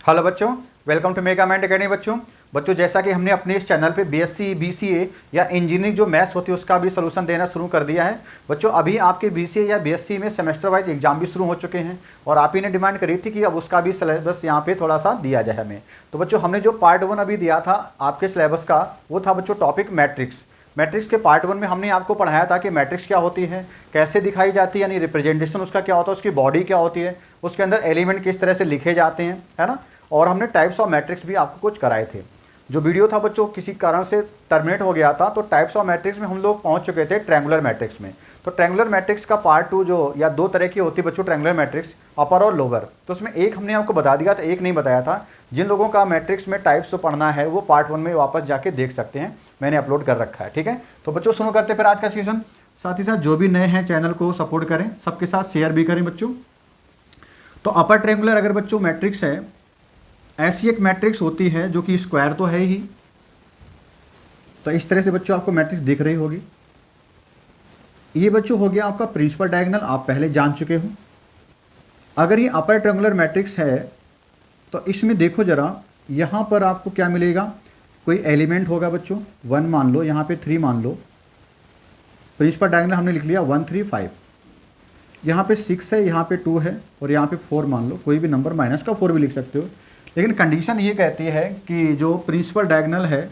Hello बच्चों, welcome to mega mind academy. बच्चों जैसा कि हमने अपने इस चैनल पे बीएससी बीसीए या इंजीनियरिंग जो मैथ्स होती है उसका भी सलूशन देना शुरू कर दिया है। बच्चों अभी आपके बीसीए या बीएससी में सेमेस्टर वाइज एग्जाम भी शुरू हो चुके हैं और आप ही ने डिमांड करी थी कि अब उसका भी सिलेबस यहाँ पे थोड़ा सा दिया जाए हमें। तो बच्चों हमने जो पार्ट 1 अभी दिया था आपके सिलेबस का, वो था बच्चों टॉपिक मैट्रिक्स। मैट्रिक्स के पार्ट 1 में हमने आपको पढ़ाया था कि मैट्रिक्स क्या होती है, कैसे दिखाई जाती है, यानी रिप्रेजेंटेशन उसका क्या होता है, उसकी बॉडी क्या होती है, उसके अंदर एलिमेंट किस तरह से लिखे जाते हैं, है ना। और हमने टाइप्स ऑफ मैट्रिक्स भी आपको कुछ कराए थे। जो वीडियो था बच्चों किसी कारण से टर्मिनेट हो गया था, तो टाइप्स ऑफ मैट्रिक्स में हम लोग पहुंच चुके थे ट्रायंगुलर मैट्रिक्स में। तो ट्रायंगुलर मैट्रिक्स का पार्ट 2 जो या दो तरह की होती है बच्चों ट्रायंगुलर मैट्रिक्स, अपर और लोअर। तो उसमें एक हमने आपको बता दिया था, एक नहीं बताया था। जिन लोगों का मैट्रिक्स में टाइप्स पढ़ना है वो पार्ट 1 में वापस जाके देख सकते हैं, मैंने अपलोड कर रखा है। ठीक है, तो बच्चों शुरू करते फिर आज का सेशन। साथ ही साथ जो भी नए हैं चैनल को सपोर्ट करें, सबके साथ शेयर भी करें बच्चों। तो अपर ट्रायंगुलर अगर बच्चों मैट्रिक्स है, ऐसी एक मैट्रिक्स होती है जो कि स्क्वायर तो है ही। तो इस तरह से बच्चों आपको मैट्रिक्स दिख रही होगी। ये बच्चों हो गया आपका प्रिंसिपल डायगोनल, आप पहले जान चुके हो। अगर ये अपर ट्रायंगुलर मैट्रिक्स है तो इसमें देखो जरा, यहाँ पर आपको क्या मिलेगा, कोई एलिमेंट होगा बच्चों, 1 मान लो, यहाँ पे 3 मान लो। प्रिंसिपल डायगोनल हमने लिख लिया 1 3 5। यहाँ पे 6 है, यहाँ पे 2 है और यहाँ पे 4 मान लो, कोई भी नंबर माइनस का 4 भी लिख सकते हो। लेकिन कंडीशन ये कहती है कि जो प्रिंसिपल डायगोनल है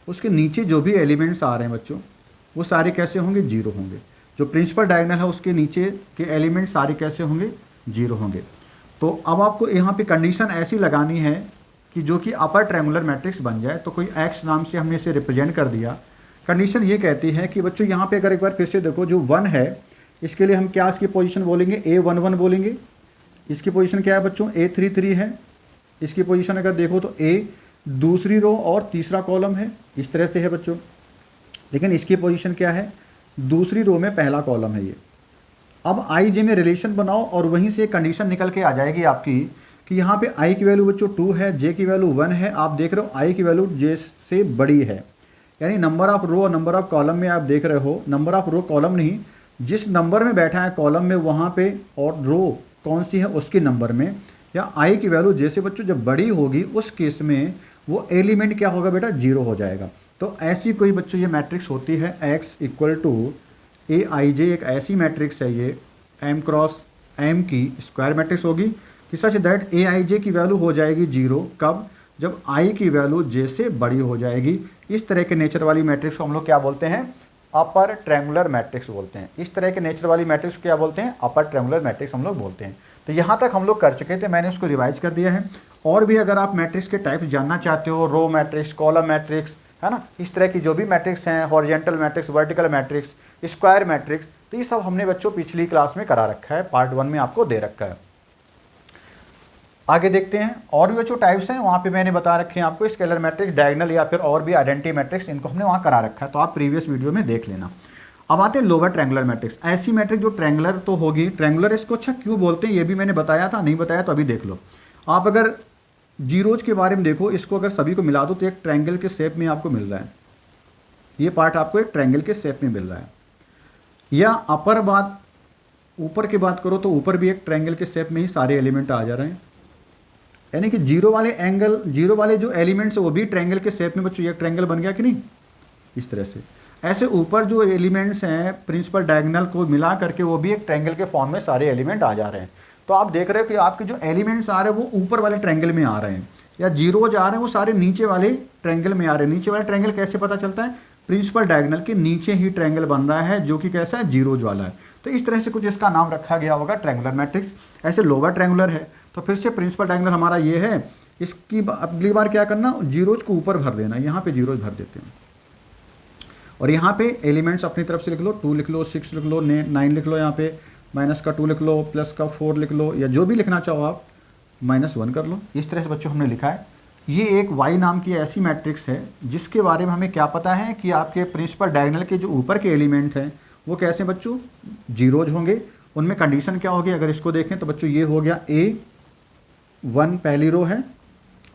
उसके नीचे जो भी एलिमेंट्स आ रहे हैं बच्चों, वो सारे कैसे होंगे, जीरो होंगे। जो प्रिंसिपल डायगोनल है उसके नीचे के एलिमेंट सारे कैसे होंगे, जीरो होंगे। तो अब आपको यहाँ पे कंडीशन ऐसी लगानी है कि जो कि अपर ट्रायंगुलर मैट्रिक्स बन जाए। तो कोई एक्स नाम से हमने इसे रिप्रेजेंट कर दिया। कंडीशन ये कहती है कि बच्चों यहाँ पे अगर एक बार फिर से देखो, जो 1 है इसके लिए हम क्या इसकी पोजीशन बोलेंगे, A11 बोलेंगे। इसकी पोजीशन क्या है बच्चों, A33 है। इसकी पोजीशन अगर देखो तो A दूसरी रो और तीसरा कॉलम है, इस तरह से है बच्चों। लेकिन इसकी पोजीशन क्या है, दूसरी रो में पहला कॉलम है ये। अब आई जे में रिलेशन बनाओ और वहीं से कंडीशन निकल के आ जाएगी आपकी कि यहाँ पे आई की वैल्यू बच्चों 2 है, जे की वैल्यू 1 है। आप देख रहे हो आई की वैल्यू जे से बड़ी है, यानी नंबर ऑफ रो और नंबर ऑफ कॉलम में आप देख रहे हो, नंबर ऑफ रो कॉलम नहीं, जिस नंबर में बैठा है कॉलम में वहाँ पे, और रो कौन सी है उसके नंबर में, या आई की वैल्यू जैसे बच्चों जब बड़ी होगी उस केस में वो एलिमेंट क्या होगा बेटा, जीरो हो जाएगा। तो ऐसी कोई बच्चों ये मैट्रिक्स होती है, x इक्वल टू ए आई जे, एक ऐसी मैट्रिक्स है ये m क्रॉस m की स्क्वायर मैट्रिक्स होगी कि सच दैट ए आई जे की वैल्यू हो जाएगी जीरो। कब, जब i की वैल्यू j से बड़ी हो जाएगी। इस तरह के नेचर वाली मैट्रिक्स को हम लोग क्या बोलते हैं, अपर ट्रायंगुलर मैट्रिक्स बोलते हैं। इस तरह के नेचर वाली मैट्रिक्स क्या बोलते हैं, अपर ट्रायंगुलर मैट्रिक्स हम लोग बोलते हैं। तो यहाँ तक हम लोग कर चुके थे, मैंने उसको रिवाइज कर दिया है। और भी अगर आप मैट्रिक्स के टाइप्स जानना चाहते हो, रो मैट्रिक्स, कॉलम मैट्रिक्स, है ना, इस तरह की जो भी मैट्रिक्स हैं, horizontal matrix, vertical matrix, square matrix, तो ये सब हमने बच्चों पिछली क्लास में करा रखा है, पार्ट 1 में आपको दे रखा है। आगे देखते हैं और भी बच्चों टाइप्स हैं, वहाँ पे मैंने बता रखे हैं आपको, स्केलर मैट्रिक्स, डायगोनल या फिर और भी आइडेंटिटी मैट्रिक्स, इनको हमने वहाँ करा रखा है, तो आप प्रीवियस वीडियो में देख लेना। अब आते हैं लोअर ट्रायंगुलर मैट्रिक्स। ऐसी मैट्रिक्स जो ट्रायंगुलर तो होगी, ट्रायंगुलर इसको अच्छा क्यों बोलते हैं ये भी मैंने बताया था, नहीं बताया तो अभी देख लो। आप अगर जीरोज के बारे में देखो, इसको अगर सभी को मिला दो तो एक ट्रायंगल के शेप में आपको मिल रहा है, ये पार्ट आपको एक ट्रायंगल के शेप में मिल रहा है। या अपर बात, ऊपर की बात करो तो ऊपर भी एक ट्रायंगल के शेप में ही सारे एलिमेंट आ जा रहे हैं, यानी कि जीरो वाले एंगल, जीरो वाले जो एलिमेंट्स है वो भी ट्रायंगल के शेप में बच्चों, एक ट्रायंगल बन गया कि नहीं, इस तरह से। ऐसे ऊपर जो एलिमेंट्स हैं प्रिंसिपल डायगोनल को मिला करके वो भी एक ट्रायंगल के फॉर्म में सारे एलिमेंट आ जा रहे हैं। तो आप देख रहे हो कि आपके जो एलिमेंट्स आ रहे हैं वो ऊपर वाले ट्रायंगल में आ रहे हैं, या जीरोज आ रहे हैं वो सारे नीचे वाले ट्रायंगल में आ रहे हैं। नीचे वाला ट्रायंगल कैसे पता चलता है, प्रिंसिपल डायगोनल के नीचे ही ट्रायंगल बन रहा है जो कि कैसा है, जीरोज वाला है। तो इस तरह से कुछ इसका नाम रखा गया होगा ट्रायंगुलर मैट्रिक्स। ऐसे लोअर ट्रायंगुलर है तो फिर से प्रिंसिपल डायगोनल हमारा ये है, इसकी अगली बार क्या करना, जीरोज को ऊपर भर देना, यहाँ पे जीरोज भर देते हैं और यहाँ पे एलिमेंट्स अपनी तरफ से लिख लो, 2 लिख लो, 6 लिख लो, 9 लिख लो, यहाँ पे माइनस का 2 लिख लो, प्लस का 4 लिख लो, या जो भी लिखना चाहो आप, -1 कर लो। इस तरह से बच्चों हमने लिखा है। ये एक y नाम की ऐसी मैट्रिक्स है जिसके बारे में हमें क्या पता है कि आपके प्रिंसिपल डायगोनल के जो ऊपर के एलिमेंट हैं वो कैसे बच्चों, जीरोज होंगे। उनमें कंडीशन क्या होगी, अगर इसको देखें तो बच्चों ये हो गया A1 पहली रो है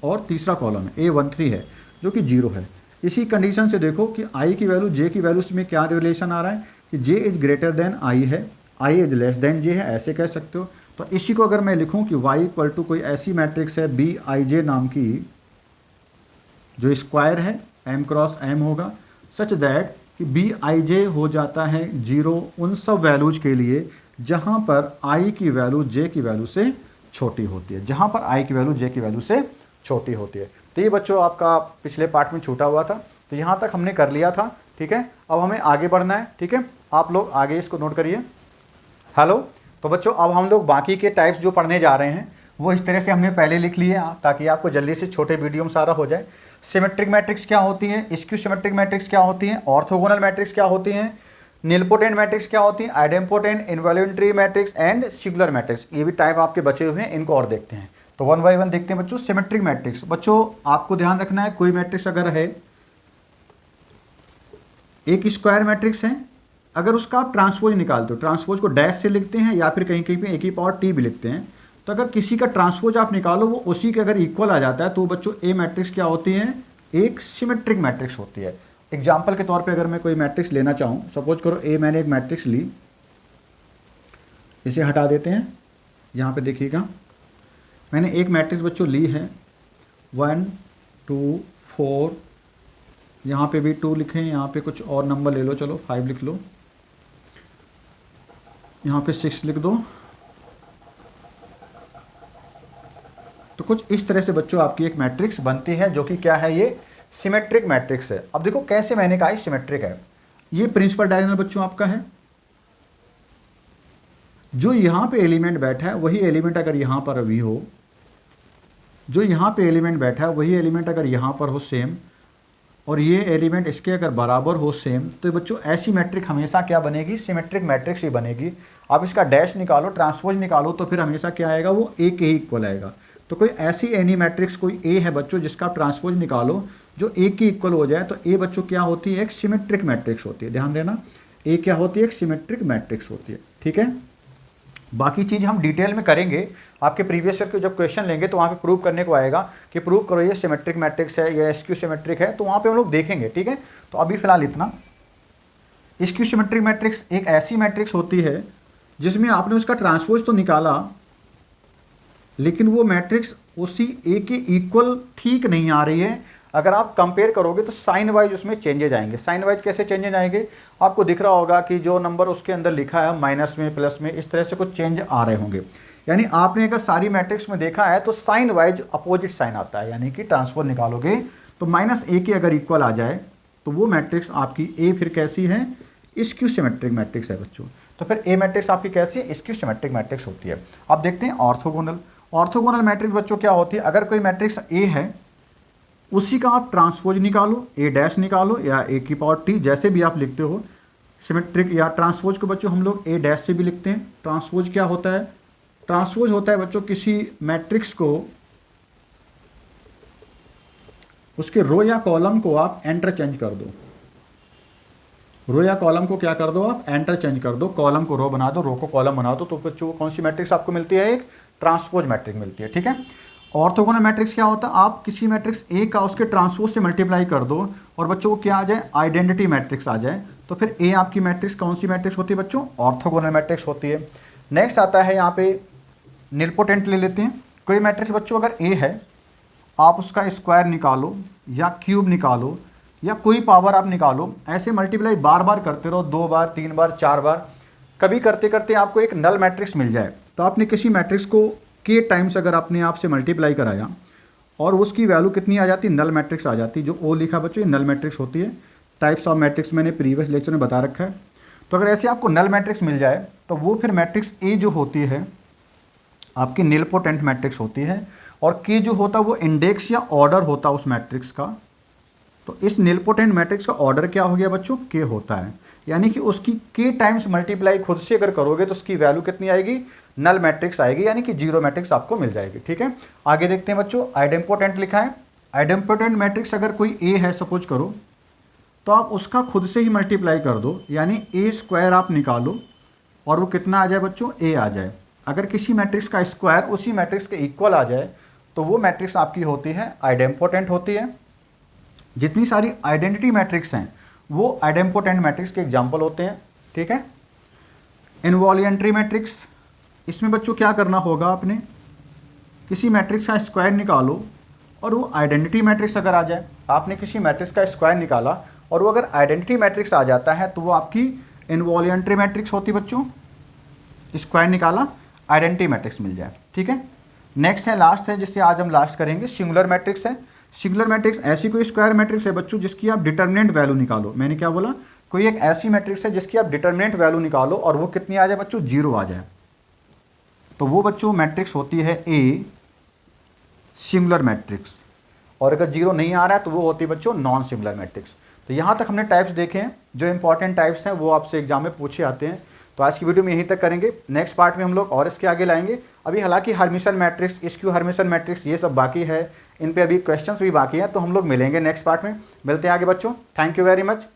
और तीसरा कॉलम है A13 है जो कि जीरो है। इसी कंडीशन से देखो कि i की वैल्यू j की वैल्यू में क्या रिलेशन आ रहा है कि j is greater than i है, i is less than j है, ऐसे कह सकते हो। तो इसी को अगर मैं लिखूं कि y इक्वल टू कोई ऐसी मैट्रिक्स है बी आई जे नाम की, जो स्क्वायर है m क्रॉस m होगा, सच दैट कि बी आई जे हो जाता है 0 उन सब वैल्यूज के लिए जहां पर i की वैल्यू j की वैल्यू से छोटी होती है, जहां पर i की वैल्यू j की वैल्यू से छोटी होती है। तो ये बच्चों आपका पिछले पार्ट में छूटा हुआ था, तो यहाँ तक हमने कर लिया था, ठीक है। अब हमें आगे बढ़ना है, ठीक है। आप लोग आगे इसको नोट करिए। हेलो, तो बच्चों अब हम लोग बाकी के टाइप्स जो पढ़ने जा रहे हैं वो इस तरह से हमने पहले लिख लिए ताकि आपको जल्दी से छोटे वीडियो में सारा हो जाए। सिमेट्रिक मैट्रिक्स क्या होती है, स्क्यू सिमेट्रिक मैट्रिक्स क्या होती हैं, ऑर्थोगोनल मैट्रिक्स क्या होती हैं, निलपोटेंट मैट्रिक्स क्या होती है, idempotent, involuntary matrix and singular matrix, ये भी टाइप आपके बचे हुए हैं, इनको और देखते हैं। तो वन बाय वन देखते हैं बच्चों। सिमेट्रिक मैट्रिक्स, बच्चों आपको ध्यान रखना है, कोई मैट्रिक्स अगर है, एक स्क्वायर मैट्रिक्स है, अगर उसका आप ट्रांसपोज निकालते हो, ट्रांसपोज को डैश से लिखते हैं या फिर कहीं कहीं पे एक ही पावर टी भी लिखते हैं, तो अगर किसी का ट्रांसपोज आप निकालो वो उसी के अगर इक्वल आ जाता है तो बच्चों ए मैट्रिक्स क्या होती है, एक सिमेट्रिक मैट्रिक्स होती है। एग्जाम्पल के तौर पे अगर मैं कोई मैट्रिक्स लेना चाहूँ, सपोज करो ए मैंने एक मैट्रिक्स ली, इसे हटा देते हैं, यहाँ पे देखिएगा मैंने एक मैट्रिक्स बच्चों ली है 1 2 4, यहाँ पे भी 2 लिखें, यहाँ पे कुछ और नंबर ले लो, चलो 5 लिख लो, यहाँ पे 6 लिख दो। तो कुछ इस तरह से बच्चों आपकी एक मैट्रिक्स बनती है जो कि क्या है, ये सिमेट्रिक मैट्रिक्स है। अब देखो कैसे मैंने कहा सिमेट्रिक है, ये प्रिंसिपल डायगोनल बच्चों आपका है, जो यहाँ पे एलिमेंट बैठा है वही एलिमेंट अगर यहाँ पर भी हो, जो यहाँ पे एलिमेंट बैठा है वही एलिमेंट अगर यहाँ पर हो सेम, और ये एलिमेंट इसके अगर बराबर हो सेम, तो बच्चों ऐसी मैट्रिक हमेशा क्या बनेगी, सिमेट्रिक मैट्रिक्स ही बनेगी। आप इसका डैश निकालो, ट्रांसपोज निकालो, तो फिर हमेशा क्या आएगा, वो ए के ही इक्वल आएगा। तो कोई ऐसी एनी मैट्रिक्स कोई ए है बच्चों जिसका आप ट्रांसपोज निकालो जो ए के इक्वल हो जाए, तो ए बच्चों क्या होती है, एक सिमेट्रिक मैट्रिक्स होती है। ध्यान देना, ए क्या होती है, एक सिमेट्रिक मैट्रिक्स होती है, ठीक है। बाकी चीज़ हम डिटेल में करेंगे, आपके प्रीवियस ईयर के जब क्वेश्चन लेंगे तो वहाँ पे प्रूव करने को आएगा कि प्रूव करो ये सिमेट्रिक मैट्रिक्स है या स्क्यू सिमेट्रिक है, तो वहाँ पे हम लोग देखेंगे, ठीक है। तो अभी फिलहाल इतना। स्क्यू सिमेट्रिक मैट्रिक्स एक ऐसी मैट्रिक्स होती है जिसमें आपने उसका ट्रांसपोज तो निकाला, लेकिन वो मैट्रिक्स उसी ए के इक्वल ठीक नहीं आ रही है। अगर आप कंपेयर करोगे तो साइन वाइज उसमें चेंजेज आएंगे। साइन वाइज कैसे चेंजेज आएंगे, आपको दिख रहा होगा कि जो नंबर उसके अंदर लिखा है माइनस में, प्लस में, इस तरह से कुछ चेंज आ रहे होंगे। यानी आपने अगर सारी मैट्रिक्स में देखा है तो साइन वाइज अपोजिट साइन आता है, यानी कि ट्रांसपोज निकालोगे तो माइनस ए के अगर इक्वल आ जाए तो वो मैट्रिक्स आपकी ए फिर कैसी है, स्क्यू सिमेट्रिक मैट्रिक्स है बच्चों। तो फिर ए मैट्रिक्स आपकी कैसी है, स्क्यू सिमेट्रिक मैट्रिक्स होती है। अब देखते हैं ऑर्थोगोनल। ऑर्थोगोनल मैट्रिक्स बच्चों क्या होती है, अगर कोई मैट्रिक्स ए है उसी का आप ट्रांसपोज निकालो, ए डैश निकालो या ए की पावर टी, जैसे भी आप लिखते हो। सिमेट्रिक या ट्रांसपोज को बच्चों हम लोग ए डैश से भी लिखते हैं। ट्रांसपोज क्या होता है, ट्रांसपोज होता है बच्चों किसी मैट्रिक्स को, उसके रो या कॉलम को आप इंटरचेंज कर दो। रो या कॉलम को क्या कर दो, आप इंटरचेंज कर दो, कॉलम को रो बना दो, रो को कॉलम बना दो, तो बच्चों कौन सी मैट्रिक्स आपको मिलती है, एक ट्रांसपोज मैट्रिक्स मिलती है, ठीक है। ऑर्थोगोनल मैट्रिक्स क्या होता है, आप किसी मैट्रिक्स ए का उसके ट्रांसपोज से मल्टीप्लाई कर दो और बच्चों को क्या आ जाए, आइडेंटिटी मैट्रिक्स आ जाए, तो फिर ए आपकी मैट्रिक्स कौन सी मैट्रिक्स होती है बच्चों, ऑर्थोगोनल मैट्रिक्स होती है। नेक्स्ट आता है यहाँ पे निलपोटेंट ले लेते हैं। कोई मैट्रिक्स बच्चों अगर ए है, आप उसका स्क्वायर निकालो या क्यूब निकालो या कोई पावर आप निकालो, ऐसे मल्टीप्लाई बार बार करते रहो, 2 बार 3 बार 4 बार, कभी करते करते आपको एक नल मैट्रिक्स मिल जाए। तो आपने किसी मैट्रिक्स को के टाइम्स अगर अपने आप से मल्टीप्लाई कराया और उसकी वैल्यू कितनी आ जाती, नल मैट्रिक्स आ जाती। जो ओ लिखा बच्चों ये नल मैट्रिक्स होती है। टाइप्स ऑफ मैट्रिक्स मैंने प्रीवियस लेक्चर में बता रखा है। तो अगर ऐसे आपको नल मैट्रिक्स मिल जाए तो वो फिर मैट्रिक्स ए जो होती है आपकी निलपोटेंट मैट्रिक्स होती है, और के जो होता है वो इंडेक्स या ऑर्डर होता है उस मैट्रिक्स का। तो इस निलपोटेंट मैट्रिक्स का ऑर्डर क्या हो गया बच्चों, के होता है, यानी कि उसकी के टाइम्स मल्टीप्लाई खुद से अगर करोगे तो उसकी वैल्यू कितनी आएगी, नल मैट्रिक्स आएगी, यानी कि जीरो मैट्रिक्स आपको मिल जाएगी, ठीक है। आगे देखते हैं बच्चों, आइडेम्पोटेंट लिखा है। आइडेम्पोटेंट मैट्रिक्स अगर कोई ए है सपोज करो, तो आप उसका खुद से ही मल्टीप्लाई कर दो, यानी ए स्क्वायर आप निकालो और वो कितना आ जाए बच्चों, ए आ जाए। अगर किसी मैट्रिक्स का स्क्वायर उसी मैट्रिक्स के इक्वल आ जाए तो वो मैट्रिक्स आपकी होती है आइडेम्पोटेंट होती है। जितनी सारी आइडेंटिटी मैट्रिक्स हैं वो आइडेम्पोटेंट मैट्रिक्स के एग्जाम्पल होते हैं, ठीक है। इनवॉल्यूंटरी मैट्रिक्स, इसमें बच्चों क्या करना होगा, आपने किसी मैट्रिक्स का स्क्वायर निकालो और वो आइडेंटिटी मैट्रिक्स अगर आ जाए, आपने किसी मैट्रिक्स का स्क्वायर निकाला और वो अगर आइडेंटिटी मैट्रिक्स आ जाता है तो वो आपकी इनवॉल्यूंटरी मैट्रिक्स होती बच्चों। स्क्वायर निकाला, आइडेंटिटी मैट्रिक्स मिल जाए, ठीक है। नेक्स्ट है, लास्ट है, जिससे आज हम लास्ट करेंगे, सिंगुलर मैट्रिक्स है। सिंगुलर मैट्रिक्स ऐसी कोई स्क्वायर मैट्रिक्स है बच्चों जिसकी आप डिटर्मिनेंट वैल्यू निकालो। मैंने क्या बोला, कोई एक ऐसी मैट्रिक्स है जिसकी आप डिटर्मिनेंट वैल्यू निकालो और वो कितनी आ जाए बच्चों, 0 आ जाए, तो वो बच्चों मैट्रिक्स होती है ए सिंगुलर मैट्रिक्स। और अगर 0 नहीं आ रहा है तो वो होती है बच्चों नॉन सिंगुलर मैट्रिक्स। तो यहाँ तक हमने टाइप्स देखे हैं, जो इंपॉर्टेंट टाइप्स हैं वो आपसे एग्जाम में पूछे आते हैं। तो आज की वीडियो में यहीं तक करेंगे, नेक्स्ट पार्ट में हम लोग और इसके आगे लाएंगे। अभी हालांकि Hermitian matrix, skew Hermitian matrix, ये सब बाकी है, इन पे अभी क्वेश्चंस भी बाकी हैं, तो हम लोग मिलेंगे नेक्स्ट पार्ट में। मिलते हैं आगे बच्चों, थैंक यू वेरी मच।